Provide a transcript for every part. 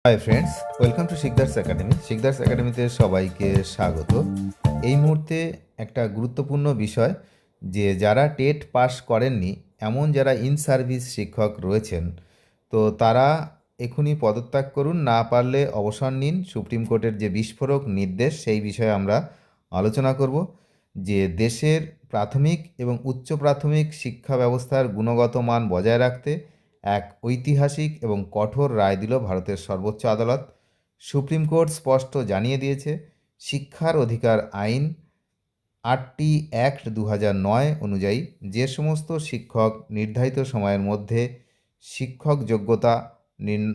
Hi friends, welcome to Sikdar's academy. Sikdar's একাডেমিতে সবাইকে স্বাগত। এই মুহূর্তে একটা গুরুত্বপূর্ণ বিষয় যে যারা টেট পাস করেননি এমন যারা ইন সার্ভিস শিক্ষক রয়েছেন, তো তারা এখনই পদত্যাগ করুন, না পারলে অবসর নিন। সুপ্রিম কোর্টের যে বিস্ফোরক নির্দেশ সেই বিষয়ে আমরা আলোচনা করব। যে দেশের প্রাথমিক এবং উচ্চ প্রাথমিক শিক্ষা ব্যবস্থার গুণগত মান বজায় রাখতে এক ঐতিহাসিক এবং কঠোর রায় দিল ভারতের সর্বোচ্চ আদালত। সুপ্রিম কোর্ট স্পষ্ট জানিয়ে দিয়েছে, শিক্ষার অধিকার আইন 8টি অ্যাক্ট 2009 অনুযায়ী যে সমস্ত শিক্ষক নির্ধারিত সময়ের মধ্যে শিক্ষক যোগ্যতা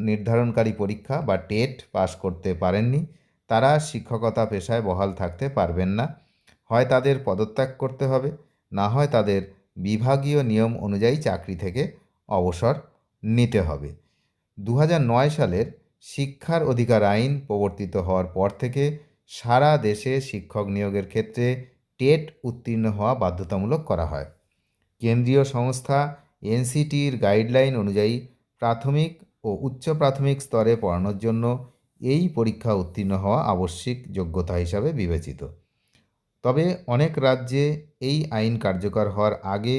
নির্ধারণকারী পরীক্ষা বা টেট পাস করতে পারেননি, তারা শিক্ষকতা পেশায় বহাল থাকতে পারবেন না। হয় তাদের পদত্যাগ করতে হবে, না হয় তাদের বিভাগীয় নিয়ম অনুযায়ী চাকরি থেকে অবসর নিতে হবে। 2009 সালের শিক্ষার অধিকার আইন প্রবর্তিত হওয়ার পর থেকে সারা দেশে শিক্ষক নিয়োগের ক্ষেত্রে টেট উত্তীর্ণ হওয়া বাধ্যতামূলক করা হয়। কেন্দ্রীয় সংস্থা এনসিটির গাইডলাইন অনুযায়ী প্রাথমিক ও উচ্চ প্রাথমিক স্তরে পড়ানোর জন্য এই পরীক্ষা উত্তীর্ণ হওয়া আবশ্যিক যোগ্যতা হিসাবে বিবেচিত। তবে অনেক রাজ্যে এই আইন কার্যকর হওয়ার আগে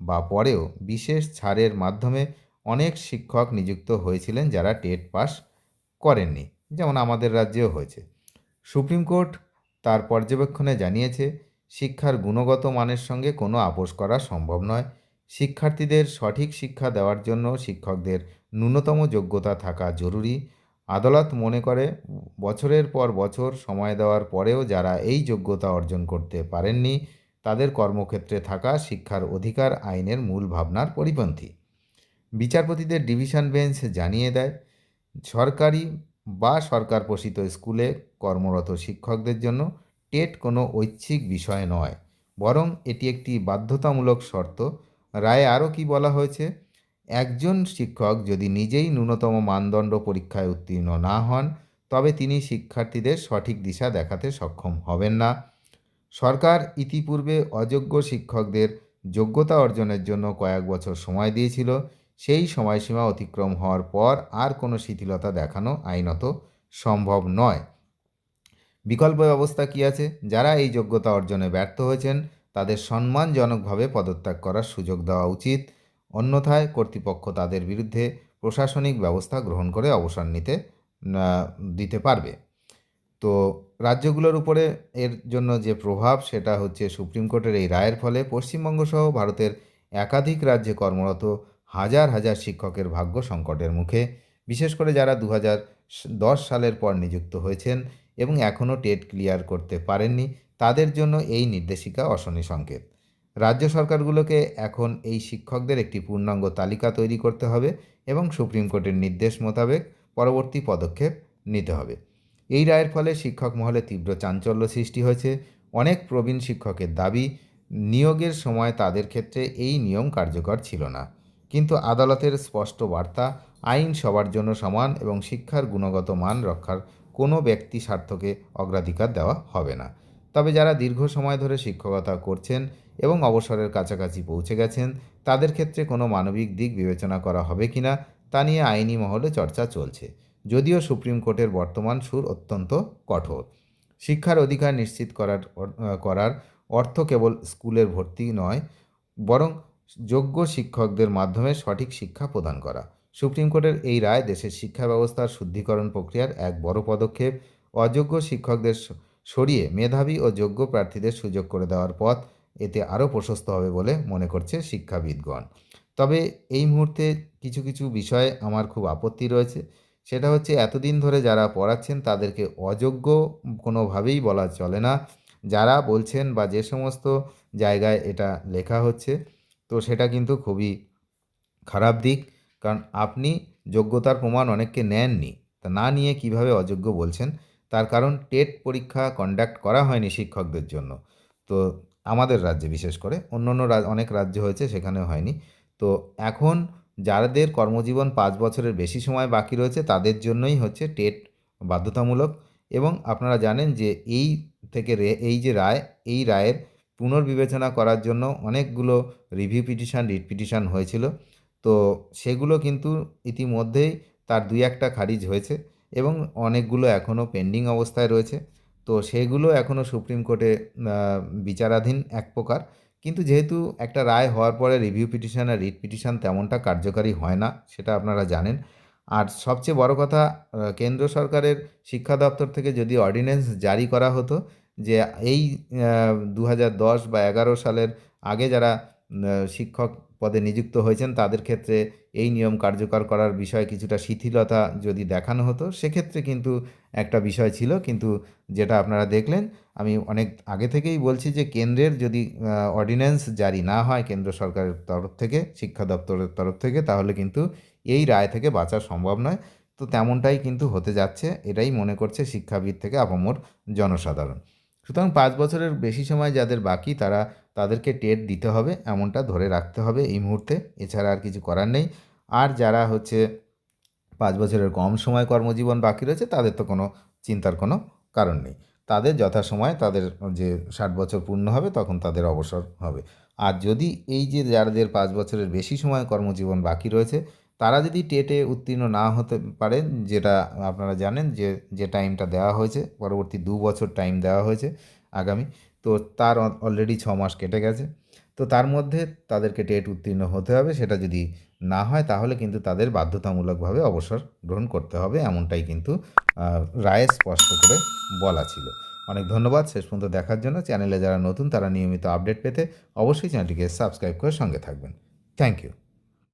বা পরেও বিশেষ ছাড়ের মাধ্যমে অনেক শিক্ষক নিযুক্ত হয়েছিলেন যারা টেট পাস করেননি, যেমন আমাদের রাজ্যেও হয়েছে। সুপ্রিম কোর্ট তার পর্যবেক্ষণে জানিয়েছে, শিক্ষার গুণগত মানের সঙ্গে কোনো আপোস করা সম্ভব নয়। শিক্ষার্থীদের সঠিক শিক্ষা দেওয়ার জন্য শিক্ষকদের ন্যূনতম যোগ্যতা থাকা জরুরি। আদালত মনে করে, বছরের পর বছর সময় দেওয়ার পরেও যারা এই যোগ্যতা অর্জন করতে পারেননি, তাদের কর্মক্ষেত্রে থাকা শিক্ষার অধিকার আইনের মূল ভাবনার পরিপন্থী। বিচারপতিদের ডিভিশন বেঞ্চ জানিয়ে দেয়, সরকারি বা সরকার পোষিত স্কুলে কর্মরত শিক্ষকদের জন্য টেট কোনো ঐচ্ছিক বিষয় নয়, বরং এটি একটি বাধ্যতামূলক শর্ত। রায়ে আরও কি বলা হয়েছে, একজন শিক্ষক যদি নিজেই ন্যূনতম মানদণ্ড পরীক্ষায় উত্তীর্ণ না হন, তবে তিনি শিক্ষার্থীদের সঠিক দিশা দেখাতে সক্ষম হবেন না। সরকার ইতিপূর্বে অযোগ্য শিক্ষকদের যোগ্যতা অর্জনের জন্য কয়েক বছর সময় দিয়েছিল। সেই সময়সীমা অতিক্রম হওয়ার পর আর কোনো শিথিলতা দেখানো আইনত সম্ভব নয়। বিকল্প ব্যবস্থা কী আছে? যারা এই যোগ্যতা অর্জনে ব্যর্থ হয়েছেন তাদের সম্মানজনকভাবে পদত্যাগ করার সুযোগ দেওয়া উচিত, অন্যথায় কর্তৃপক্ষ তাদের বিরুদ্ধে প্রশাসনিক ব্যবস্থা গ্রহণ করে অবসর দিতে পারবে। তো রাজ্যগুলোর উপরে এর জন্য যে প্রভাব, সেটা হচ্ছে সুপ্রিম কোর্টের এই রায়ের ফলে পশ্চিমবঙ্গ সহ ভারতের একাধিক রাজ্যে কর্মরত হাজার হাজার শিক্ষকের ভাগ্য সংকটের মুখে। বিশেষ করে যারা 2010 সালের পর নিযুক্ত হয়েছেন এবং এখনও টেট ক্লিয়ার করতে পারেননি, তাদের জন্য এই নির্দেশিকা অশনি সংকেত। রাজ্য সরকারগুলোকে এখন এই শিক্ষকদের একটি পূর্ণাঙ্গ তালিকা তৈরি করতে হবে এবং সুপ্রিম কোর্টের নির্দেশ মোতাবেক পরবর্তী পদক্ষেপ নিতে হবে। এই রায়ের ফলে শিক্ষক মহলে তীব্র চাঞ্চল্য সৃষ্টি হয়েছে। অনেক প্রবীণ শিক্ষকের দাবি, নিয়োগের সময় তাদের ক্ষেত্রে এই নিয়ম কার্যকর ছিল না। কিন্তু আদালতের স্পষ্ট বার্তা, আইন সবার জন্য সমান এবং শিক্ষার গুণগত মান রক্ষার কোনো ব্যক্তি স্বার্থকে অগ্রাধিকার দেওয়া হবে না। তবে যারা দীর্ঘ সময় ধরে শিক্ষকতা করছেন এবং অবসরের কাছাকাছি পৌঁছে গেছেন, তাদের ক্ষেত্রে কোনো মানবিক দিক বিবেচনা করা হবে কিনা তা নিয়ে আইনি মহলে চর্চা চলছে। যদিও সুপ্রিম কোর্টের বর্তমান সুর অত্যন্ত কঠোর। শিক্ষার অধিকার নিশ্চিত করার অর্থ কেবল স্কুলের ভর্তি নয়, বরং যোগ্য শিক্ষকদের মাধ্যমে সঠিক শিক্ষা প্রদান করা। সুপ্রিম কোর্টের এই রায় দেশের শিক্ষা ব্যবস্থার শুদ্ধিকরণ প্রক্রিয়ার এক বড় পদক্ষেপ। অযোগ্য শিক্ষকদের সরিয়ে মেধাবী ও যোগ্য প্রার্থীদের সুযোগ করে দেওয়ার পথ এতে আরও প্রশস্ত হবে বলে মনে করছে শিক্ষাবিদগণ। তবে এই মুহূর্তে কিছু কিছু বিষয়ে আমার খুব আপত্তি রয়েছে। সেটা হচ্ছে, এতদিন ধরে যারা পড়াচ্ছেন তাদেরকে অযোগ্য কোনোভাবেই বলা চলে না। যারা বলছেন বা যে সমস্ত জায়গায় এটা লেখা হচ্ছে, তো সেটা কিন্তু খুবই খারাপ দিক। কারণ আপনি যোগ্যতার প্রমাণ অনেককে নেননি, তা না নিয়ে কিভাবে অযোগ্য বলছেন? তার কারণ টেট পরীক্ষা কন্ডাক্ট করা হয়নি শিক্ষকদের জন্য। তো আমাদের রাজ্যে বিশেষ করে, অন্য অন্য অনেক রাজ্য হয়েছে, সেখানেও হয়নি। তো এখন যাদের কর্মজীবন 5 বছরের বেশি সময় বাকি রয়েছে তাদের জন্যই হচ্ছে টেট বাধ্যতামূলক। এবং আপনারা জানেন যে এই থেকে এই যে রায়, এই রায়ের পুনর্বিবেচনা করার জন্য অনেকগুলো রিভিউ পিটিশন, রিট পিটিশন হয়েছিল। তো সেগুলো কিন্তু ইতিমধ্যেই তার 2-1টা খারিজ হয়েছে এবং অনেকগুলো এখনও পেন্ডিং অবস্থায় রয়েছে। তো সেগুলো এখনও সুপ্রিম কোর্টে বিচারাধীন এক প্রকার। কিন্তু যেহেতু একটা রায় হওয়ার পরে রিভিউ পিটিশন আর রিট পিটিশন তেমনটা কার্যকারী হয় না, সেটা আপনারা জানেন। আর সবচেয়ে বড় কথা, কেন্দ্র সরকারের শিক্ষা দপ্তর থেকে যদি অর্ডিন্যান্স জারি করা হতো যে এই 2010 বা 11 সালের আগে যারা শিক্ষক পদে নিযুক্ত হয়েছেন তাদের ক্ষেত্রে এই নিয়ম কার্যকর করার বিষয়ে কিছুটা শিথিলতা যদি দেখানো হতো, সেক্ষেত্রে কিন্তু একটা বিষয় ছিল। কিন্তু যেটা আপনারা দেখলেন, আমি অনেক আগে থেকেই বলছি যে কেন্দ্রের যদি অর্ডিন্যান্স জারি না হয় কেন্দ্র সরকারের তরফ থেকে, শিক্ষা দপ্তরের তরফ থেকে, তাহলে কিন্তু এই রায় থেকে বাঁচা সম্ভব নয়। তো তেমনটাই কিন্তু হতে যাচ্ছে, এটাই মনে করছে শিক্ষাবিদ থেকে আপামর জনসাধারণ। সুতরাং 5 বছরের বেশি সময় যাদের বাকি তাদেরকে টেট দিতে হবে, এমনটা ধরে রাখতে হবে এই মুহূর্তে, এছাড়া আর কিছু করার নেই। আর যারা হচ্ছে 5 বছরের কম সময় কর্মজীবন বাকি রয়েছে তাদের তো কোনো চিন্তার কোনো কারণ নেই। তাদের যথাসময়ে তাদের যে 60 বছর পূর্ণ হবে তখন তাদের অবসর হবে। আর যদি এই যে যাদের 5 বছরের বেশি সময় কর্মজীবন বাকি রয়েছে তারা যদি টেটে উত্তীর্ণ না হতে পারেন, যেটা আপনারা জানেন যে টাইমটা দেওয়া হয়েছে, পরবর্তী 2 বছর টাইম দেওয়া হয়েছে আগামী, তো তার অলরেডি 6 মাস কেটে গেছে। তো তার মধ্যে তাদেরকে টেট উত্তীর্ণ হতে হবে। সেটা যদি না হয় তাহলে কিন্তু তাদের বাধ্যতামূলকভাবে অবসর গ্রহণ করতে হবে, এমনটাই কিন্তু রায়ে স্পষ্ট করে বলা ছিল। অনেক ধন্যবাদ শেষ পর্যন্ত দেখার জন্য। চ্যানেলে যারা নতুন তারা নিয়মিত আপডেট পেতে অবশ্যই চ্যানেলটিকে সাবস্ক্রাইব করে সঙ্গে থাকবেন। Thank you.